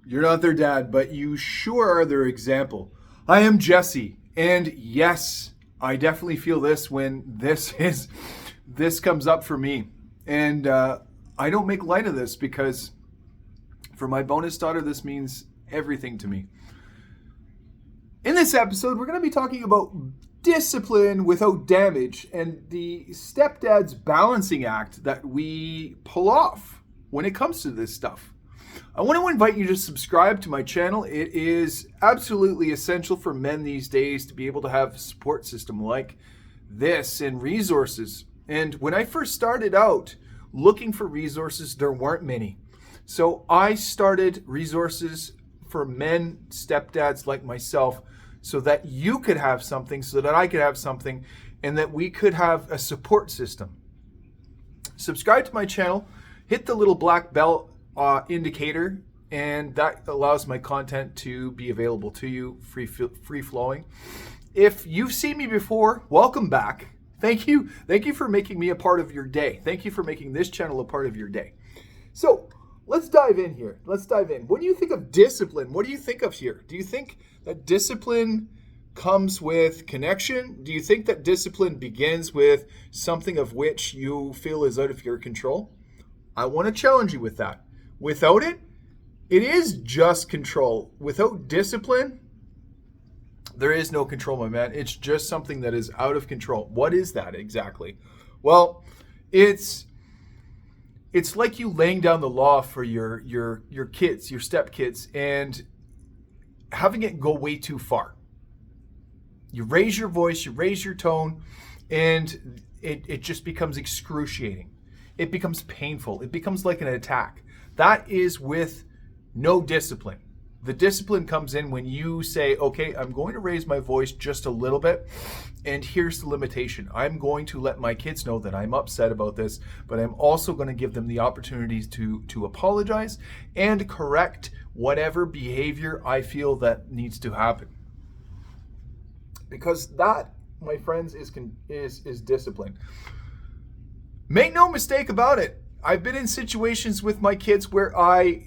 You're not their dad, but you sure are their example. I am Jesse, and yes, I definitely feel this when this comes up for me. And I don't make light of this because for my bonus daughter, this means everything to me. In this episode, we're going to be talking about discipline without damage and the Stepdads balancing act that we pull off when it comes to this stuff. I want to invite you to subscribe to my channel. It is absolutely essential for men these days to be able to have a support system like this and resources. And when I first started out looking for resources, there weren't many. So I started resources for men, stepdads like myself, so that you could have something, so that I could have something, and that we could have a support system. Subscribe to my channel, hit the little black bell indicator, and that allows my content to be available to you, free flowing. If you've seen me before, welcome back. Thank you for making me a part of your day. Thank you for making this channel a part of your day. So let's dive in here. When you think of discipline, what do you think of here? Do you think that discipline comes with connection? Do you think that discipline begins with something of which you feel is out of your control? I want to challenge you with that. Without it, it is just control. Without discipline, there is no control, my man. It's just something that is out of control. What is that exactly? Well, it's like you laying down the law for your kids, your stepkids, and having it go way too far. You raise your voice, you raise your tone, and it just becomes excruciating. It becomes painful. It becomes like an attack. That is with no discipline. The discipline comes in when you say, okay, I'm going to raise my voice just a little bit, and here's the limitation. I'm going to let my kids know that I'm upset about this, but I'm also going to give them the opportunities to apologize and correct whatever behavior I feel that needs to happen. Because that, my friends, is discipline. Make no mistake about it. I've been in situations with my kids where I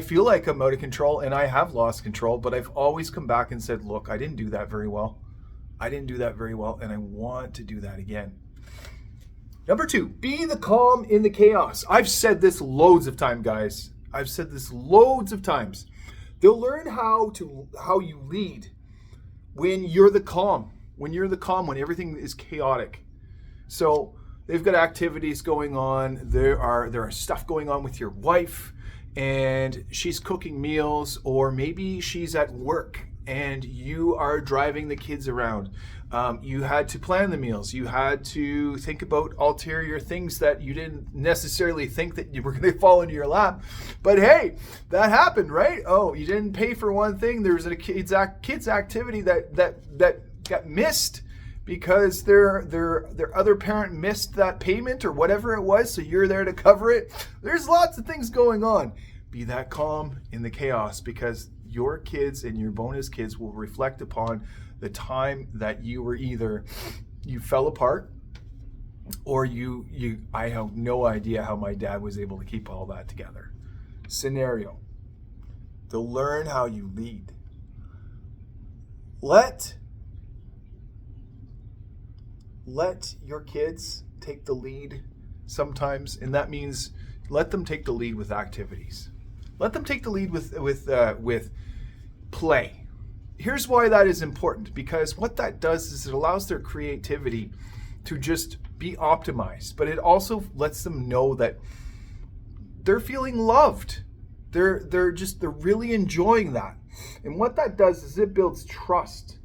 feel like I'm out of control and I have lost control, but I've always come back and said, look, I didn't do that very well. And I want to do that again. Number 2, be the calm in the chaos. I've said this loads of times, guys. I've said this loads of times. They'll learn how you lead when you're the calm, when everything is chaotic. So they've got activities going on. There are stuff going on with your wife, and she's cooking meals, or maybe she's at work and you are driving the kids around. You had to plan the meals. You had to think about ulterior things that you didn't necessarily think that you were going to fall into your lap. But hey, that happened, right? Oh, you didn't pay for one thing. There was a kids activity that got missed because their other parent missed that payment or whatever it was, so you're there to cover it. There's lots of things going on. Be that calm in the chaos, because your kids and your bonus kids will reflect upon the time that you were either you fell apart or I have no idea how my dad was able to keep all that together. Scenario. To learn how you lead. Let your kids take the lead sometimes, and that means let them take the lead with activities. Let them take the lead with play. Here's why that is important, because what that does is it allows their creativity to just be optimized, but it also lets them know that they're feeling loved. They're really enjoying that. And what that does is it builds trust.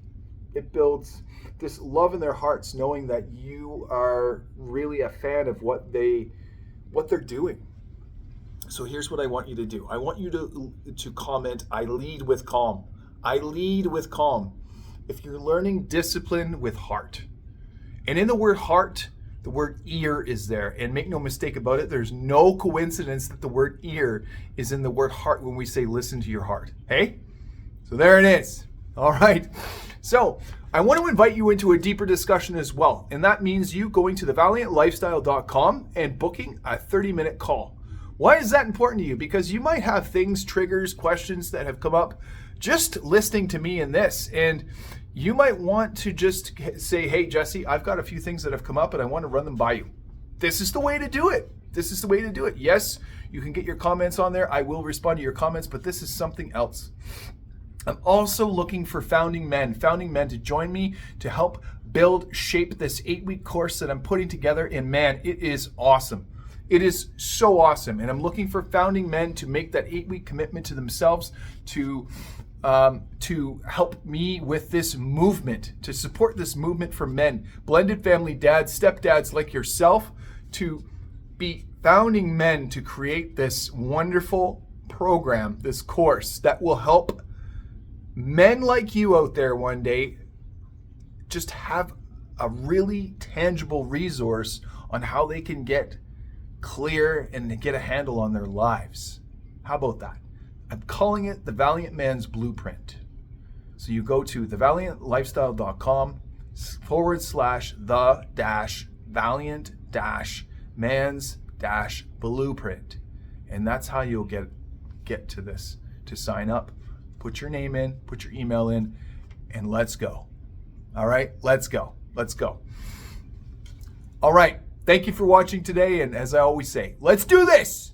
It builds this love in their hearts, knowing that you are really a fan of what they're doing. So here's what I want you to do. I want you to comment, I lead with calm. I lead with calm. If you're learning discipline with heart, and in the word heart, the word ear is there. And make no mistake about it, there's no coincidence that the word ear is in the word heart when we say listen to your heart. Hey? So there it is. All right. So I want to invite you into a deeper discussion as well. And that means you going to thevaliantlifestyle.com and booking a 30-minute call Why is that important to you? Because you might have things, triggers, questions that have come up just listening to me in this. And you might want to just say, hey, Jesse, I've got a few things that have come up and I want to run them by you. This is the way to do it. This is the way to do it. Yes, you can get your comments on there. I will respond to your comments, but this is something else. I'm also looking for founding men to join me to help build, shape this 8-week course that I'm putting together. And man, it is awesome. It is so awesome. And I'm looking for founding men to make that 8-week commitment to themselves, to help me with this movement, to support this movement for men, blended family dads, stepdads like yourself, to be founding men to create this wonderful program, this course that will help men like you out there one day just have a really tangible resource on how they can get clear and get a handle on their lives. How about that? I'm calling it the Valiant Man's Blueprint. So you go to thevaliantlifestyle.com/the-valiant-man's-blueprint. And that's how you'll get to this, to sign up. Put your name in, put your email in, and let's go. All right, let's go. Let's go. All right, thank you for watching today. And as I always say, let's do this.